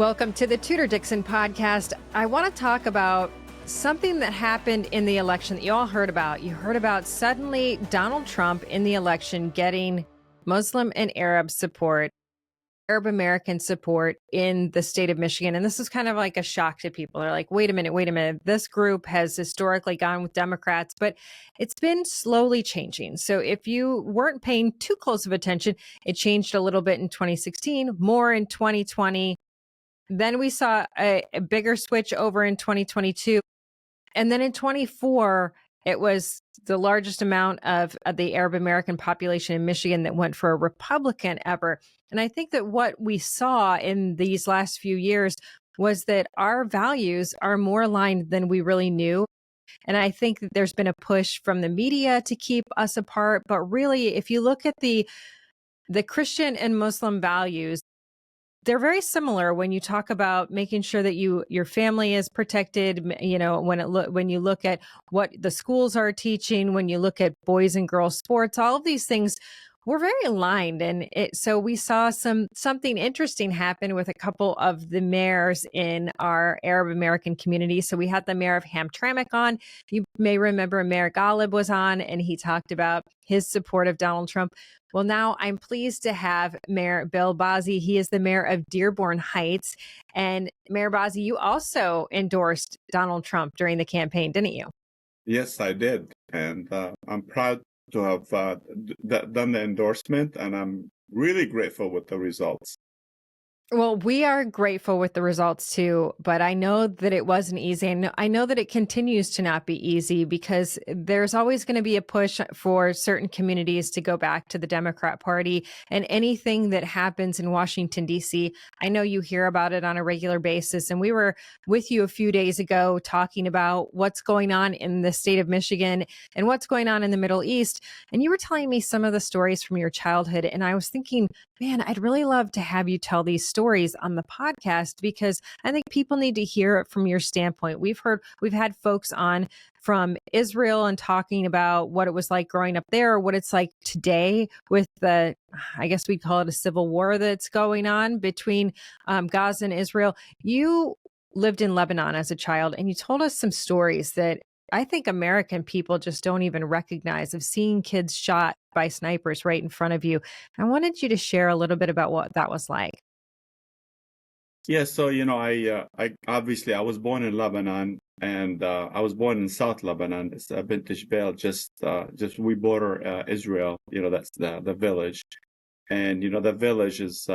Welcome to the Tudor Dixon Podcast. I want to talk about something that happened in the election that you all heard about. You heard about suddenly Donald Trump in the election getting Muslim and Arab support, Arab American support in the state of Michigan. And this is kind of like a shock to people. They're like, wait a minute. This group has historically gone with Democrats, but it's been slowly changing. So if you weren't paying too close of attention, it changed a little bit in 2016, more in 2020. Then we saw a bigger switch over in 2022. And then in 24, it was the largest amount of the Arab American population in Michigan that went for a Republican ever. And I think that what we saw in these last few years was that our values are more aligned than we really knew. And I think that there's been a push from the media to keep us apart. But really, if you look at the Christian and Muslim values, they're very similar when you talk about making sure that your family is protected. You know, when you look at what the schools are teaching, when you look at boys and girls sports, all of these things, we're very aligned. And so we saw something interesting happen with a couple of the mayors in our Arab American community. So we had the mayor of Hamtramck on. You may remember Mayor Ghalib was on, and he talked about his support of Donald Trump. Well, now I'm pleased to have Mayor Bill Bazzi. He is the mayor of Dearborn Heights. And Mayor Bazzi, you also endorsed Donald Trump during the campaign, didn't you? Yes, I did. And I'm proud to have done the endorsement, and I'm really grateful with the results. Well, we are grateful with the results too, but I know that it wasn't easy. And I know that it continues to not be easy because there's always going to be a push for certain communities to go back to the Democrat Party. And anything that happens in Washington, D.C., I know you hear about it on a regular basis. And we were with you a few days ago talking about what's going on in the state of Michigan and what's going on in the Middle East. And you were telling me some of the stories from your childhood. And I was thinking, man, I'd really love to have you tell these stories on the podcast because I think people need to hear it from your standpoint. We've had folks on from Israel and talking about what it was like growing up there, what it's like today with I guess we'd call it a civil war that's going on between Gaza and Israel. You lived in Lebanon as a child, and you told us some stories that I think American people just don't even recognize, of seeing kids shot by snipers right in front of you. I wanted you to share a little bit about what that was like. Yeah, so I obviously I was born in Lebanon, and I was born in South Lebanon. It's Bint Jbeil, just we border Israel. That's the village, and the village is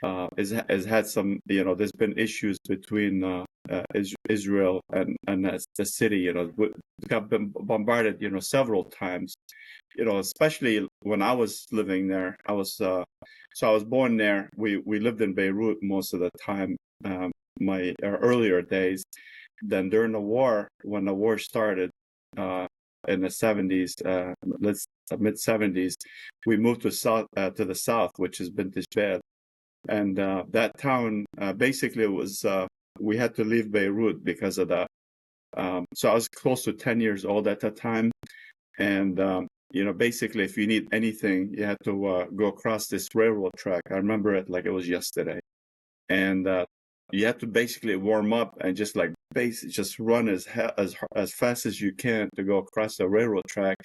has had some. There's been issues between Israel and the city. We got been bombarded. Several times. Especially when I was living there. So I was born there. We lived in Beirut most of the time, my earlier days. Then during the war, when the war started in the 70s, mid 70s, we moved to the south, which has been Tishbet. And that town basically was we had to leave Beirut because of that. So I was close to 10 years old at that time, and basically, if you need anything, you had to go across this railroad track. I remember it like it was yesterday. And you had to basically warm up and just run as fast as you can to go across the railroad track.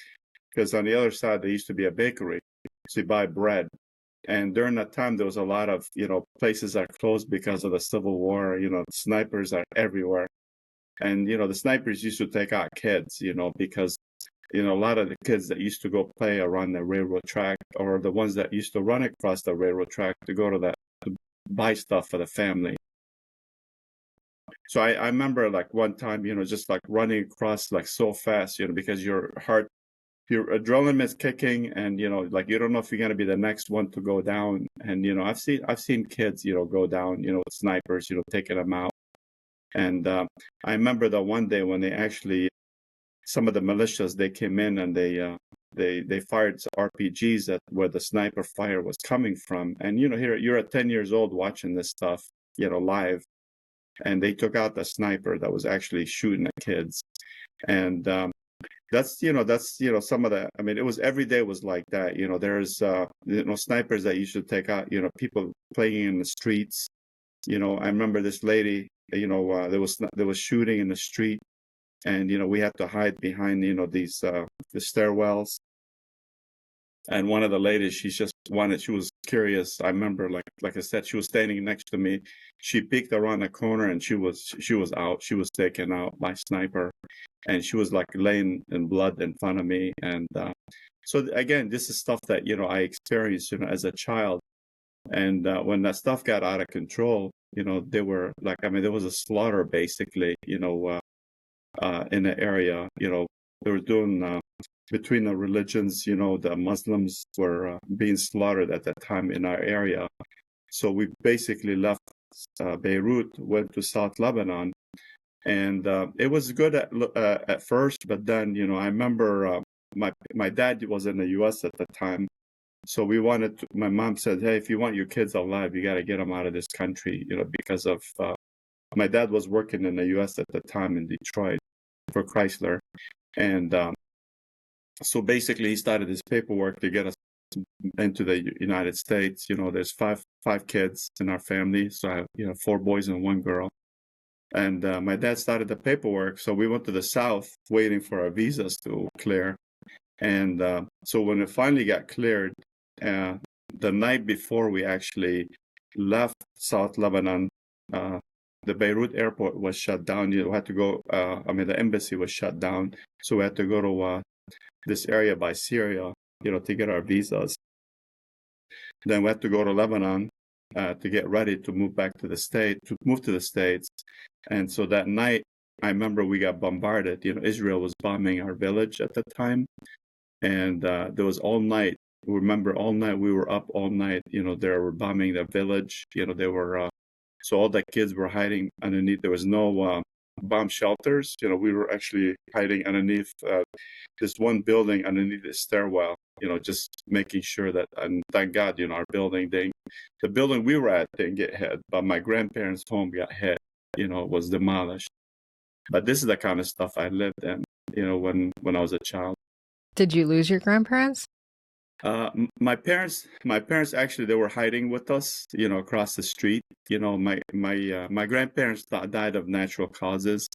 Because on the other side, there used to be a bakery. So you buy bread. And during that time, there was a lot of, places that closed because of the Civil War. Snipers are everywhere. And, the snipers used to take out kids, because a lot of the kids that used to go play around the railroad track, or the ones that used to run across the railroad track to go to buy stuff for the family. So I remember one time, just running across so fast, because your adrenaline is kicking, and you don't know if you're going to be the next one to go down. And I've seen kids go down, with snipers, taking them out. And I remember that one day when they actually, some of the militias, they came in and they fired RPGs at where the sniper fire was coming from. And here you're at 10 years old watching this stuff, live, and they took out the sniper that was actually shooting at kids. And that's some of the. I mean, it was every day was like that. There's snipers that used to take out people playing in the streets. I remember this lady, there was shooting in the street, and we had to hide behind these the stairwells. And one of the ladies, she was curious. I remember, like I said, she was standing next to me. She peeked around the corner, and she was out. She was taken out by sniper, and she was like laying in blood in front of me. And so again, this is stuff that I experienced as a child. And when that stuff got out of control, they were like, I mean, there was a slaughter basically, in the area. They were doing between the religions, the Muslims were being slaughtered at that time in our area. So we basically left Beirut, went to South Lebanon, and it was good at first, but then, I remember my dad was in the U.S. at the time. So my mom said, hey, if you want your kids alive, you got to get them out of this country, because of, my dad was working in the U.S. at the time in Detroit for Chrysler. And so basically he started his paperwork to get us into the United States. There's five kids in our family. So I have, 4 boys and 1 girl. And my dad started the paperwork. So we went to the South waiting for our visas to clear. And so when it finally got cleared, the night before we actually left South Lebanon, the Beirut airport was shut down. We had to go, the embassy was shut down. So we had to go to this area by Syria, to get our visas. Then we had to go to Lebanon to get ready to move to the States. And so that night, I remember we got bombarded. Israel was bombing our village at the time. And there was all night. Remember, all night we were up all night. They were bombing the village. They were so all the kids were hiding underneath. There was no bomb shelters. We were actually hiding underneath this one building, underneath the stairwell. Just making sure that, and thank God, our building, the building we were at didn't get hit, but my grandparents' home got hit. Was demolished. But this is the kind of stuff I lived in. When I was a child. Did you lose your grandparents? My parents actually, they were hiding with us, across the street. My grandparents died of natural causes,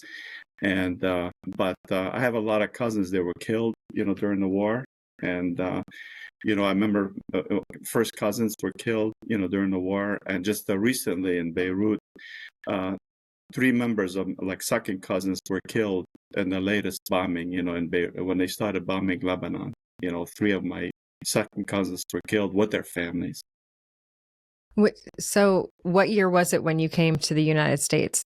and but I have a lot of cousins that were killed, during the war, and I remember first cousins were killed, during the war, and just recently in Beirut, 3 members of second cousins were killed in the latest bombing, in Beirut, when they started bombing Lebanon. 3 of my second cousins were killed with their families. So what year was it when you came to the United States?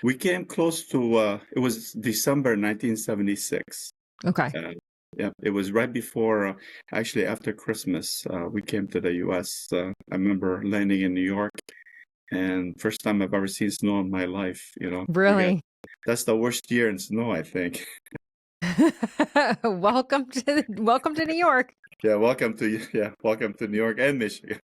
We came close to, it was December 1976. Okay. Yeah, it was right before, actually after Christmas, we came to the U.S. I remember landing in New York, and first time I've ever seen snow in my life. Really? That's the worst year in snow, I think. Welcome to New York. Yeah, welcome to New York and Michigan.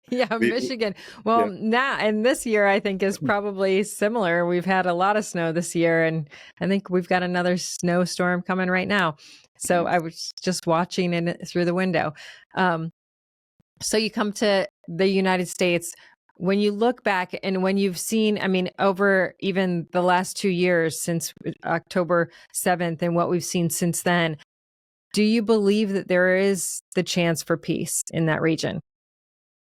Yeah, Michigan. Well, now, and this year I think is probably similar. We've had a lot of snow this year, and I think we've got another snowstorm coming right now. So I was just watching it through the window. So you come to the United States. When you look back and when you've seen, over even the last 2 years since October 7th and what we've seen since then, do you believe that there is the chance for peace in that region?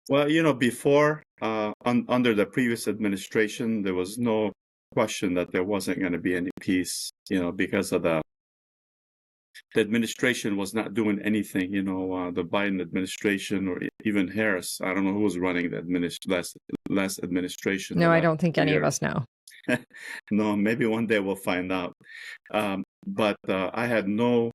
Well, before, under the previous administration, there was no question that there wasn't going to be any peace, because of the administration was not doing anything, the Biden administration or even Harris. I don't know who was running the last administration. No, I don't think any of us know. No, maybe one day we'll find out. But I had no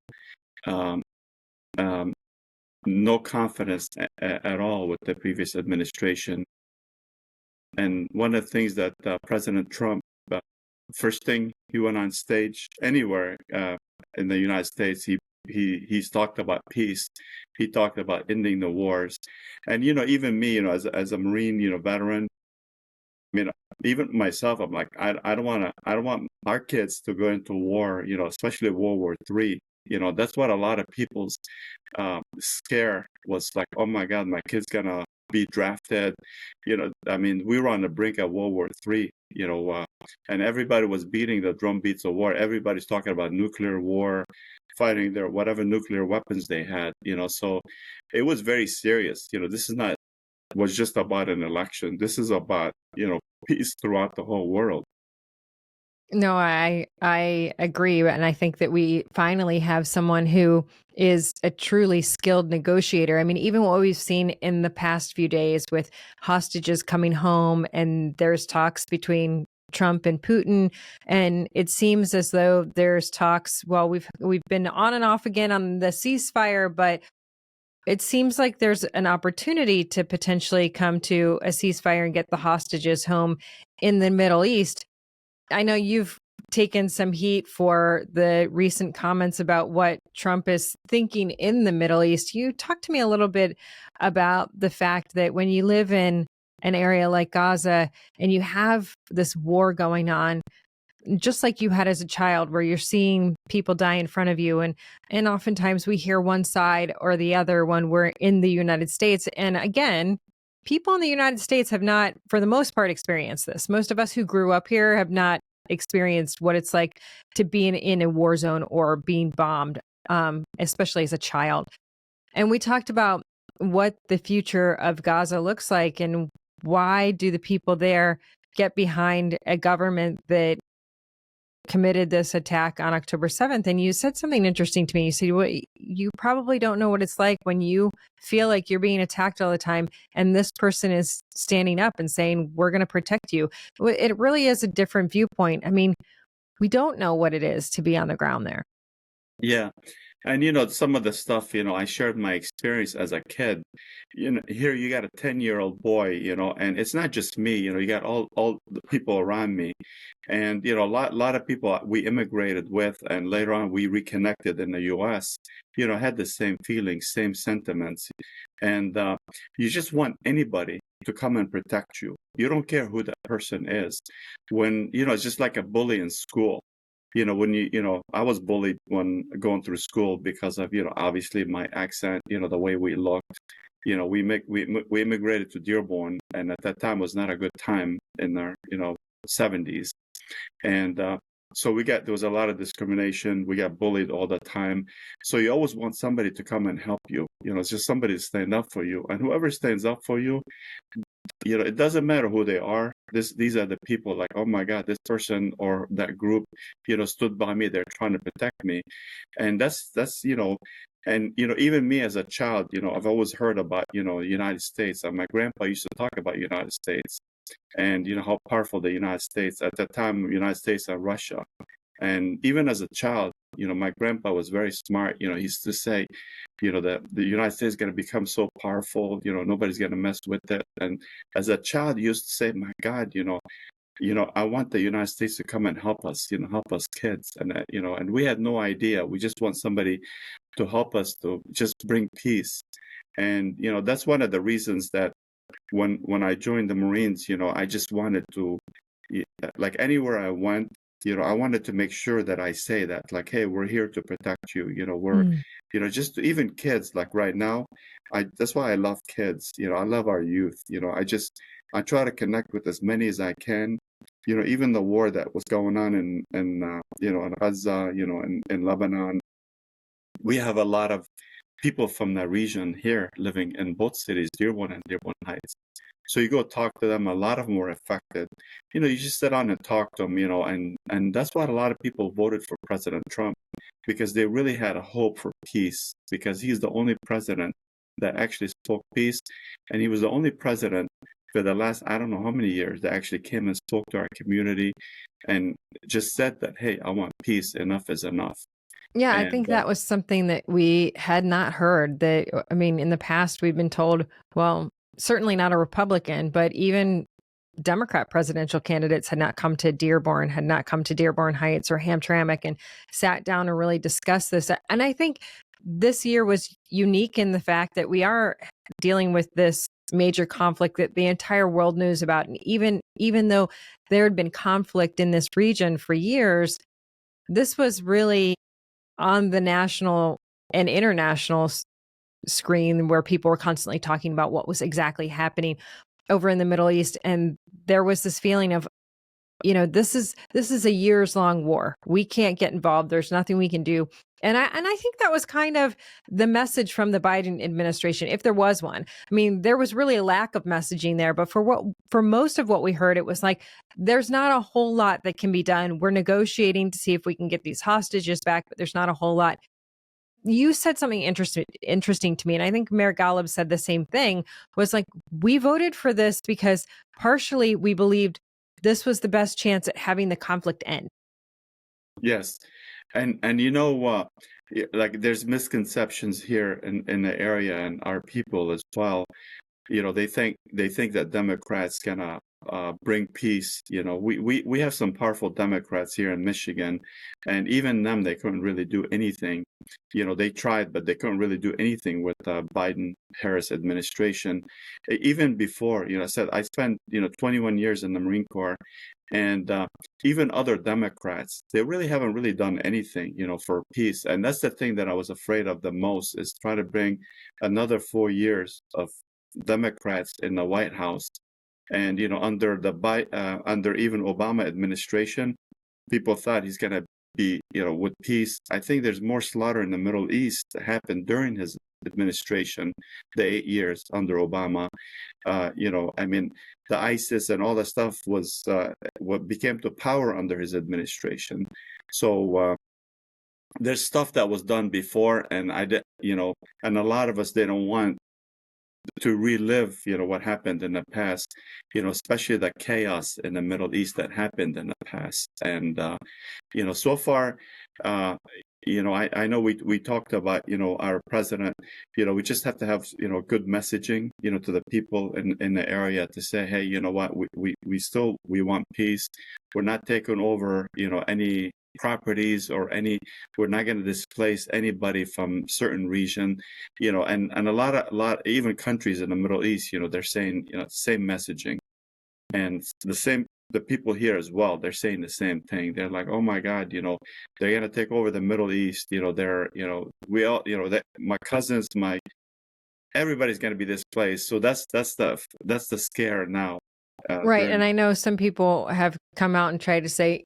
confidence at all with the previous administration. And one of the things that President Trump, first thing he went on stage anywhere in the United States, he's talked about peace. He talked about ending the wars. And, even me, as a Marine, veteran, even myself, I'm like, I don't want our kids to go into war, especially World War III. That's what a lot of people's scare was like, oh my God, my kid's gonna be drafted. I mean, we were on the brink of World War III, and everybody was beating the drum beats of war. Everybody's talking about nuclear war, fighting their whatever nuclear weapons they had, so it was very serious. This is not was just about an election. This is about, peace throughout the whole world. No, I agree. And I think that we finally have someone who is a truly skilled negotiator. I mean, even what we've seen in the past few days with hostages coming home, and there's talks between Trump and Putin, and it seems as though there's talks. Well, we've been on and off again on the ceasefire, but it seems like there's an opportunity to potentially come to a ceasefire and get the hostages home in the Middle East. I know you've taken some heat for the recent comments about what Trump is thinking in the Middle East. You talk to me a little bit about the fact that when you live in an area like Gaza and you have this war going on, just like you had as a child, where you're seeing people die in front of you. And oftentimes we hear one side or the other when we're in the United States. And again, people in the United States have not, for the most part, experienced this. Most of us who grew up here have not experienced what it's like to be in a war zone or being bombed, especially as a child. And we talked about what the future of Gaza looks like and why do the people there get behind a government that committed this attack on October 7th. And you said something interesting to me. You said, well, you probably don't know what it's like when you feel like you're being attacked all the time. And this person is standing up and saying, we're going to protect you. It really is a different viewpoint. I mean, we don't know what it is to be on the ground there. Yeah. And, some of the stuff, I shared my experience as a kid. Here you got a 10-year-old boy, and it's not just me, you got all the people around me. And, a lot of people we immigrated with, and later on we reconnected in the U.S., had the same feelings, same sentiments. And you just want anybody to come and protect you. You don't care who that person is. When, it's just like a bully in school. When I was bullied when going through school because of, obviously my accent, the way we looked. We immigrated to Dearborn, and at that time was not a good time in our, 70s. And so there was a lot of discrimination. We got bullied all the time. So you always want somebody to come and help you. It's just somebody to stand up for you. And whoever stands up for you, it doesn't matter who they are. These are the people like, oh my God, this person or that group, stood by me. They're trying to protect me. And that's, and, even me as a child, I've always heard about, the United States. And my grandpa used to talk about United States and, how powerful the United States at that time, United States and Russia. And even as a child, my grandpa was very smart. He used to say, that the United States is going to become so powerful, nobody's going to mess with it. And as a child, he used to say, my God, I want the United States to come and help us, help us kids. And, and we had no idea. We just want somebody to help us to just bring peace. And, that's one of the reasons that when I joined the Marines, I just wanted to, like anywhere I went, I wanted to make sure that I say that, like, hey, we're here to protect you. We're, just even kids, like right now, that's why I love kids. I love our youth. I try to connect with as many as I can. Even the war that was going on in Gaza, in Lebanon, we have a lot of people from that region here living in both cities, Dearborn and Dearborn Heights. So you go talk to them, a lot of them were affected. You just sit down and talk to them, and that's why a lot of people voted for President Trump, because they really had a hope for peace, because he's the only president that actually spoke peace. And he was the only president for the last, I don't know how many years, that actually came and spoke to our community and just said that, hey, I want peace. Enough is enough. Yeah, I think that was something that we had not heard. I mean, in the past, we've been told, well, certainly not a Republican, but even Democrat presidential candidates had not come to Dearborn, had not come to Dearborn Heights or Hamtramck and sat down and really discussed this. And I think this year was unique in the fact that we are dealing with this major conflict that the entire world knows about. And even though there had been conflict in this region for years, this was really on the national and international screen where people were constantly talking about what was exactly happening over in the Middle East. And there was this feeling of, this is a years-long war. We can't get involved. There's nothing we can do. And I think that was kind of the message from the Biden administration, if there was one. I mean, there was really a lack of messaging there, but for most of what we heard, it was like, there's not a whole lot that can be done. We're negotiating to see if we can get these hostages back, but there's not a whole lot. You said something interesting to me, and I think Mayor Golub said the same thing, was like, we voted for this because partially we believed this was the best chance at having the conflict end. Yes. And like there's misconceptions here in the area and our people as well. They think that Democrats gonna bring peace. We have some powerful Democrats here in Michigan, and even them, they couldn't really do anything. They tried, but they couldn't really do anything with Biden-Harris administration. Even before, I said I spent 21 years in the Marine Corps, and even other Democrats, they really haven't really done anything, for peace. And that's the thing that I was afraid of the most, is try to bring another 4 years of Democrats in the White House. And under even Obama administration, people thought he's going to be with peace. I think there's more slaughter in the Middle East that happened during his administration, the 8 years under Obama. I mean, the ISIS and all that stuff was what became to power under his administration. So there's stuff that was done before, and and a lot of us, they don't want to relive, what happened in the past, especially the chaos in the Middle East that happened in the past. And, so far, I know we talked about, our president, we just have to have, good messaging, to the people in the area to say, hey, you know what, we want peace. We're not taking over, any properties or we're not going to displace anybody from certain region, and a lot even countries in the Middle East, they're saying, same messaging. And the people here as well, they're saying the same thing. They're like, oh my God, they're going to take over the Middle East. They're, we all, my cousins, everybody's going to be displaced. So that's the scare now. Right. And I know some people have come out and tried to say,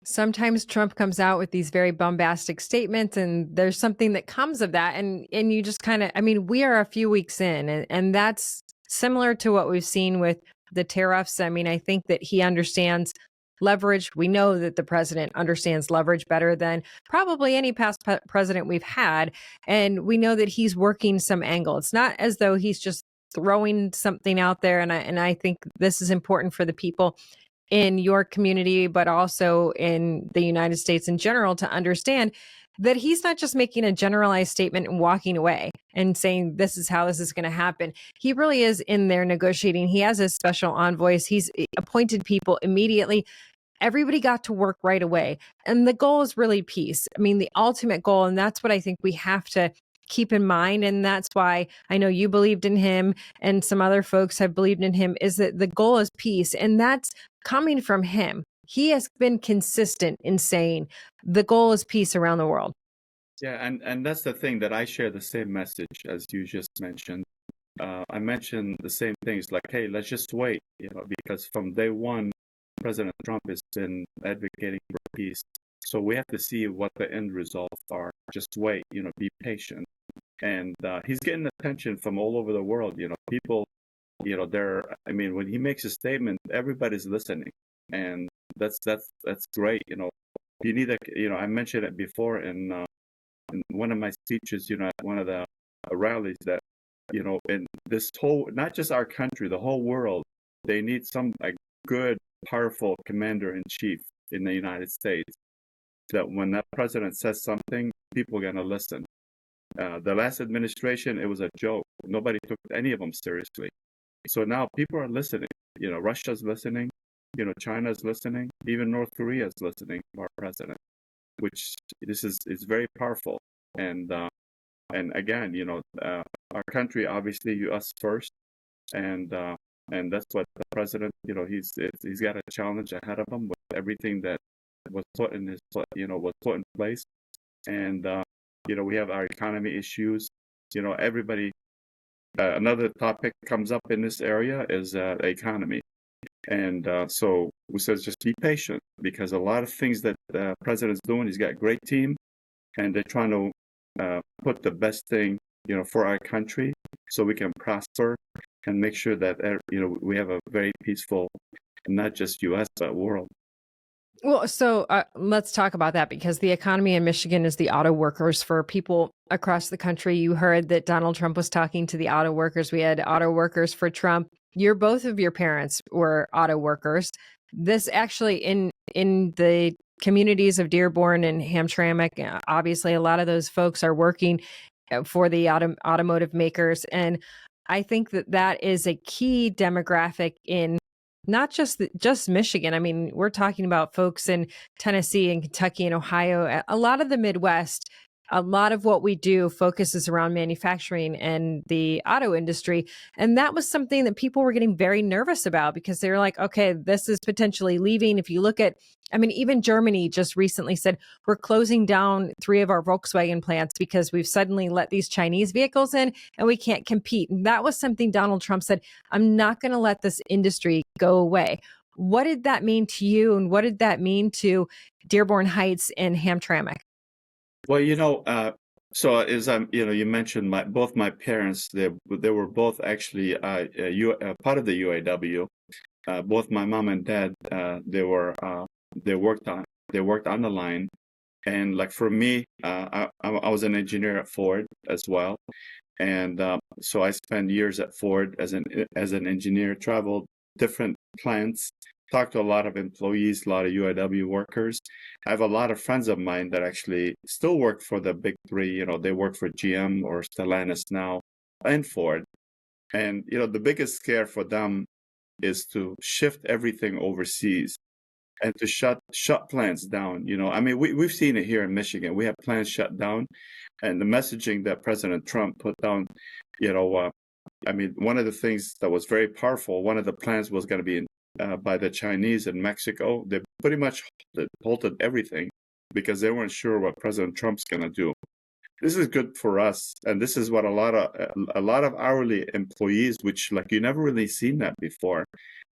sometimes Trump comes out with these very bombastic statements, and there's something that comes of that. And you just kind of, we are a few weeks in, and that's similar to what we've seen with the tariffs. I think that he understands leverage. We know that the president understands leverage better than probably any past president we've had. And we know that he's working some angle. It's not as though he's just throwing something out there. And I think this is important for the people in your community, but also in the United States in general, to understand that he's not just making a generalized statement and walking away and saying, this is how this is going to happen. He really is in there negotiating. He has his special envoys. He's appointed people immediately. Everybody got to work right away. And the goal is really peace. The ultimate goal, and that's what I think we have to keep in mind. And that's why I know you believed in him and some other folks have believed in him, is that the goal is peace. And that's coming from him. He has been consistent in saying the goal is peace around the world. Yeah, and that's the thing, that I share the same message as you just mentioned. I mentioned the same things, like, hey, let's just wait, because from day one, President Trump has been advocating for peace. So we have to see what the end results are. Just wait, be patient. And he's getting attention from all over the world. People, when he makes a statement, everybody's listening. And that's great. You need I mentioned it before in one of my speeches, at one of the rallies, that, in this whole, not just our country, the whole world, they need some good, powerful commander-in-chief in the United States, that when that president says something, people are going to listen. The last administration, it was a joke. Nobody took any of them seriously. So now people are listening. Russia's listening. China's listening. Even North Korea is listening to our president, which is very powerful. And again, our country, obviously, us first, and that's what the president, he's got a challenge ahead of him with everything that was put in place. And we have our economy issues. everybody, another topic comes up in this area is the economy. And so we said just be patient, because a lot of things that the president's doing, he's got a great team, and they're trying to put the best thing, for our country, so we can prosper and make sure that, we have a very peaceful, not just U.S., but world. Well, so let's talk about that, because the economy in Michigan is the auto workers. For people across the country, you heard that Donald Trump was talking to the auto workers. We had auto workers for Trump. Both of your parents were auto workers. This actually in the communities of Dearborn and Hamtramck, obviously a lot of those folks are working for the automotive makers. And I think that is a key demographic in not just Michigan. I mean, we're talking about folks in Tennessee and Kentucky and Ohio, a lot of the Midwest. A lot of what we do focuses around manufacturing and the auto industry. And that was something that people were getting very nervous about, because they're like, okay, this is potentially leaving. If you look at, even Germany just recently said, we're closing down 3 of our Volkswagen plants because we've suddenly let these Chinese vehicles in and we can't compete. And that was something Donald Trump said, I'm not going to let this industry go away. What did that mean to you? And what did that mean to Dearborn Heights and Hamtramck? Well, so as you mentioned, both my parents, they were both actually part of the UAW. Both my mom and dad, they worked on the line, and like for me, I was an engineer at Ford as well, and so I spent years at Ford as an engineer, traveled different plants. Talked to a lot of employees, a lot of UAW workers. I have a lot of friends of mine that actually still work for the big 3. They work for GM or Stellantis now and Ford. And, the biggest scare for them is to shift everything overseas and to shut plants down. We've seen it here in Michigan. We have plants shut down, and the messaging that President Trump put down, one of the things that was very powerful, one of the plants was going to be by the Chinese in Mexico. They pretty much halted everything because they weren't sure what President Trump's going to do. This is good for us, and this is what a lot of hourly employees, which like you never really seen that before,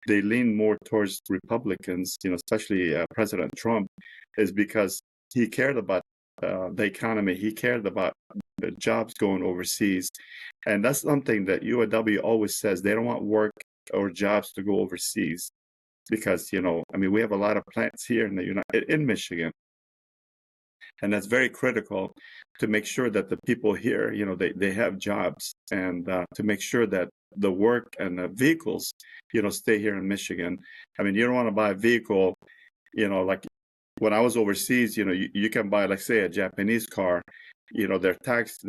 they lean more towards Republicans, especially President Trump, is because he cared about the economy. He cared about the jobs going overseas, and that's something that UAW always says. They don't want work or jobs to go overseas, because we have a lot of plants here in Michigan, and that's very critical to make sure that the people here, they have jobs, and to make sure that the work and the vehicles, stay here in Michigan. You don't want to buy a vehicle, like when I was overseas, you can buy, like say, a Japanese car. They're taxed.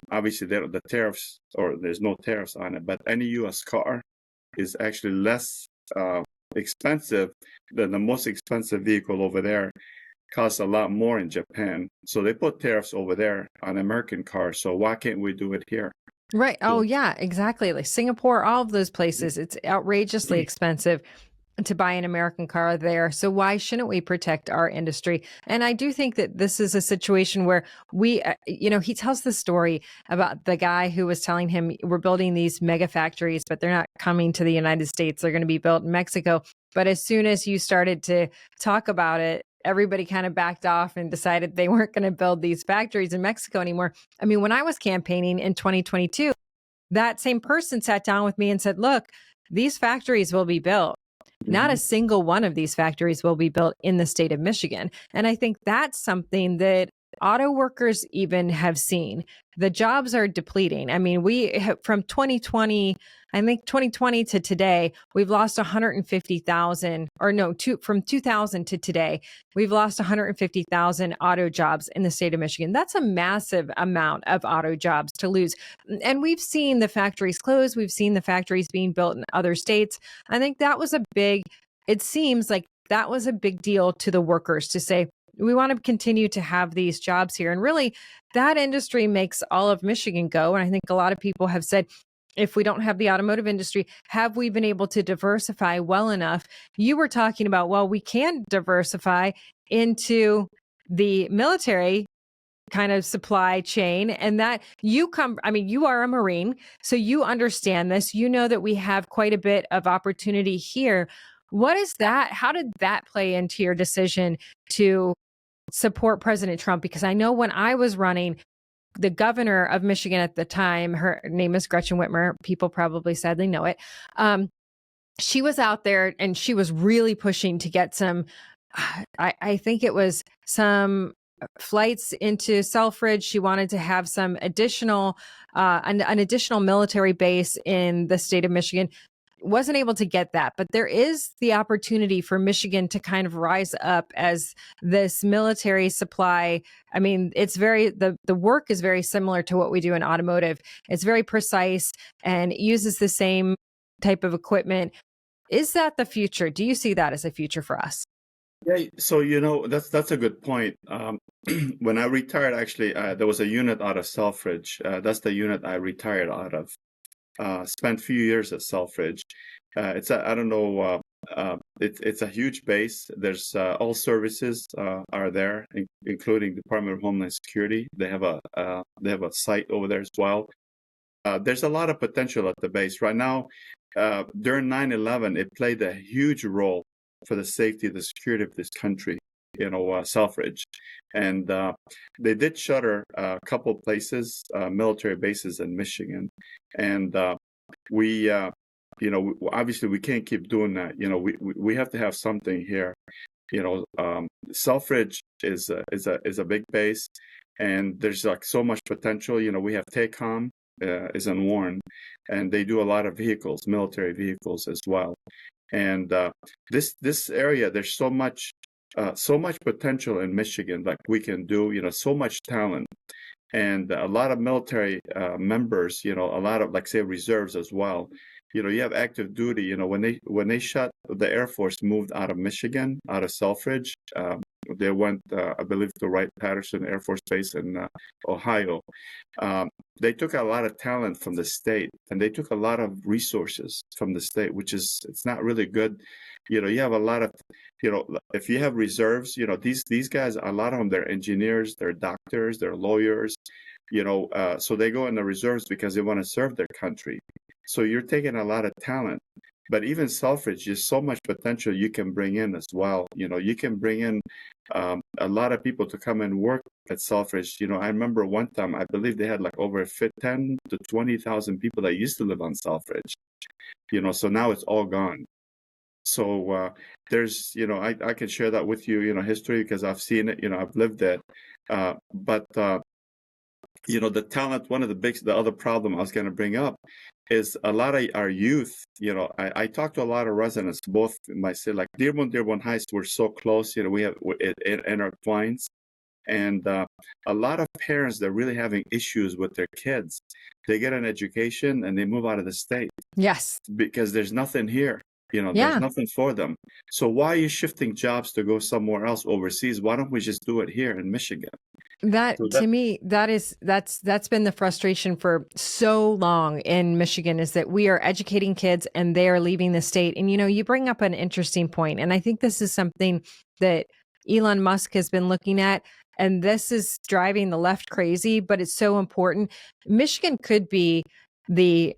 Obviously, the tariffs, or there's no tariffs on it, but any U.S. car is actually less expensive than the most expensive vehicle over there. Costs a lot more in Japan. So they put tariffs over there on American cars. So why can't we do it here? Right. Oh, yeah, exactly. Like Singapore, all of those places, it's outrageously expensive to buy an American car there. So why shouldn't we protect our industry? And I do think that this is a situation where we, he tells the story about the guy who was telling him, we're building these mega factories, but they're not coming to the United States. They're going to be built in Mexico. But as soon as you started to talk about it, everybody kind of backed off and decided they weren't going to build these factories in Mexico anymore. When I was campaigning in 2022, that same person sat down with me and said, look, these factories will be built. Not a single one of these factories will be built in the state of Michigan. And I think that's something that auto workers even have seen. The jobs are depleting. We have, from 2020, I think 2020 to today, we've lost 150,000, or no, from 2000 to today, we've lost 150,000 auto jobs in the state of Michigan. That's a massive amount of auto jobs to lose. And we've seen the factories close. We've seen the factories being built in other states. I think that was it seems like that was a big deal to the workers to say, we want to continue to have these jobs here. And really, that industry makes all of Michigan go. And I think a lot of people have said, if we don't have the automotive industry, have we been able to diversify well enough? You were talking about, well, we can diversify into the military. kind of supply chain, and that you are a Marine, so you understand this. You know that we have quite a bit of opportunity here. What is that? How did that play into your decision to support President Trump? Because I know when I was running, the governor of Michigan at the time, her name is Gretchen Whitmer. People probably sadly know it. She was out there and she was really pushing to get some, I think it was some flights into Selfridge. She wanted to have some additional, an additional military base in the state of Michigan. Wasn't able to get that, but there is the opportunity for Michigan to kind of rise up as this military supply. I mean, it's the work is very similar to what we do in automotive. It's very precise and uses the same type of equipment. Is that the future? Do you see that as a future for us? Yeah, so that's a good point. When I retired, actually, there was a unit out of Selfridge. That's the unit I retired out of. Spent a few years at Selfridge. It's a huge base. There's all services are there, including Department of Homeland Security. They have a site over there as well. There's a lot of potential at the base right now. During 9/11, it played a huge role for the safety, the security of this country. Selfridge, and they did shutter a couple places, military bases in Michigan, and we obviously we can't keep doing that. We have to have something here. Selfridge is a big base, and there's like so much potential. We have TACOM is in Warren, and they do a lot of vehicles, military vehicles as well. And this area, there's so much potential in Michigan, like we can do, so much talent, and a lot of military members, a lot of, like, say, reserves as well. You have active duty. When they shut, the Air Force moved out of Michigan, out of Selfridge. They went, I believe, to Wright-Patterson Air Force Base in Ohio. They took a lot of talent from the state, and they took a lot of resources from the state, it's not really good. You have a lot of, if you have reserves, these guys, a lot of them, they're engineers, they're doctors, they're lawyers, so they go in the reserves because they want to serve their country. So you're taking a lot of talent. But even Selfridge, there's so much potential you can bring in as well. You can bring in a lot of people to come and work at Selfridge. I remember one time, I believe they had like over 10 to 20,000 people that used to live on Selfridge. So now it's all gone. So there's, I can share that with you, history, because I've seen it, I've lived it. But the talent, the other problem I was going to bring up is a lot of our youth. I talked to a lot of residents, both in my city, like Dearborn Heights, we're so close, we have intertwines. And a lot of parents, they're really having issues with their kids. They get an education and they move out of the state. Yes. Because there's nothing here. Yeah. There's nothing for them. So why are you shifting jobs to go somewhere else overseas? Why don't we just do it here in Michigan? To me, that's been the frustration for so long in Michigan, is that we are educating kids and they are leaving the state. And, you bring up an interesting point, and I think this is something that Elon Musk has been looking at, and this is driving the left crazy, but it's so important. Michigan could be the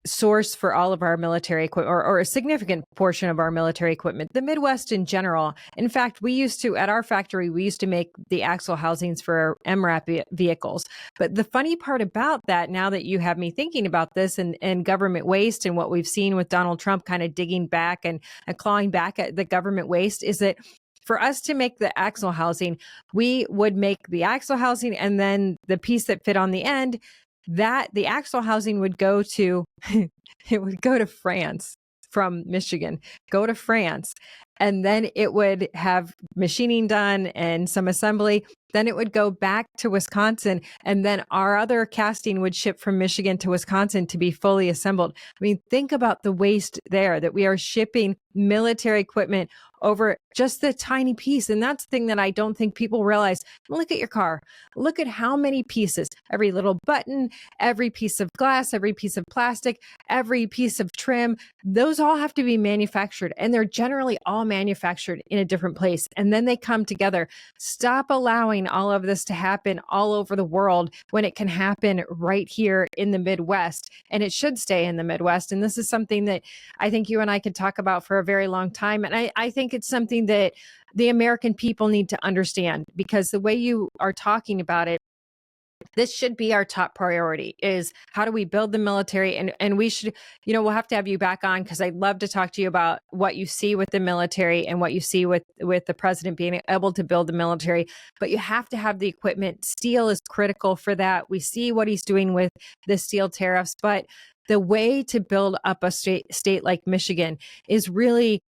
source for all of our military equipment, or a significant portion of our military equipment, the Midwest in general. In fact, at our factory, we used to make the axle housings for MRAP vehicles. But the funny part about that, now that you have me thinking about this and government waste and what we've seen with Donald Trump kind of digging back and clawing back at the government waste, is that for us to make the axle housing, we would make the axle housing, and then the piece that fit on the end, that the axle housing would go to France from Michigan, go to France, and then it would have machining done and some assembly. Then it would go back to Wisconsin, and then our other casting would ship from Michigan to Wisconsin to be fully assembled. I mean, think about the waste there, that we are shipping military equipment over just the tiny piece. And that's the thing that I don't think people realize. Look at your car. Look at how many pieces, every little button, every piece of glass, every piece of plastic, every piece of trim, those all have to be manufactured, and they're generally all manufactured in a different place. And then they come together. Stop allowing all of this to happen all over the world when it can happen right here in the Midwest, and it should stay in the Midwest. And this is something that I think you and I could talk about for a very long time. And I think it's something that the American people need to understand, because the way you are talking about it, this should be our top priority, is how do we build the military? And we should, we'll have to have you back on, because I'd love to talk to you about what you see with the military and what you see with the president being able to build the military. But you have to have the equipment. Steel is critical for that. We see what he's doing with the steel tariffs, but the way to build up a state like Michigan is really,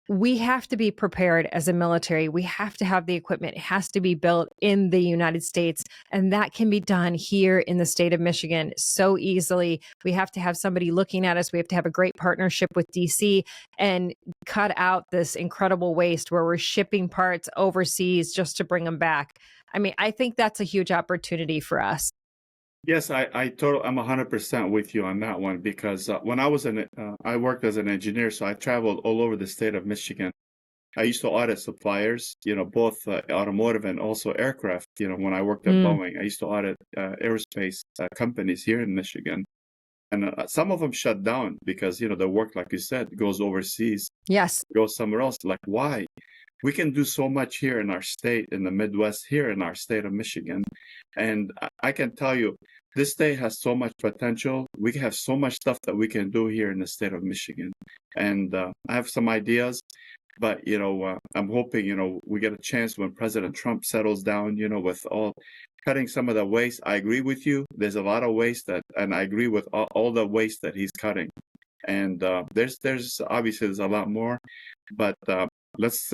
we have to be prepared as a military. We have to have the equipment. It has to be built in the United States. And that can be done here in the state of Michigan so easily. We have to have somebody looking at us. We have to have a great partnership with DC and cut out this incredible waste where we're shipping parts overseas just to bring them back. I mean, I think that's a huge opportunity for us. Yes, I'm 100% with you on that one, because when I was I worked as an engineer, so I traveled all over the state of Michigan. I used to audit suppliers, both automotive and also aircraft. When I worked at Boeing, I used to audit aerospace companies here in Michigan. And some of them shut down because, the work, like you said, goes overseas. Yes. Goes somewhere else. Like, why? We can do so much here in our state, in the Midwest, here in our state of Michigan. And I can tell you, this state has so much potential. We have so much stuff that we can do here in the state of Michigan. And I have some ideas, but, I'm hoping, we get a chance when President Trump settles down, with all cutting some of the waste. I agree with you. There's a lot of waste and I agree with all the waste that he's cutting. And there's obviously there's a lot more, but let's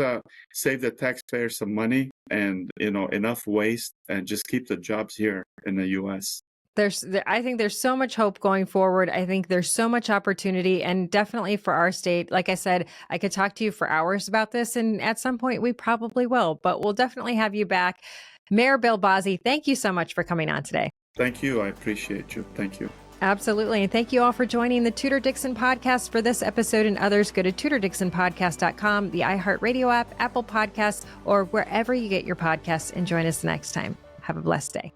save the taxpayers some money and, enough waste, and just keep the jobs here in the U.S. I think there's so much hope going forward. I think there's so much opportunity, and definitely for our state. Like I said, I could talk to you for hours about this, and at some point we probably will, but we'll definitely have you back. Mayor Bill Bazzi, thank you so much for coming on today. Thank you. I appreciate you. Thank you. Absolutely. And thank you all for joining the Tudor Dixon Podcast. For this episode and others, go to TudorDixonPodcast.com, the iHeartRadio app, Apple Podcasts, or wherever you get your podcasts, and join us next time. Have a blessed day.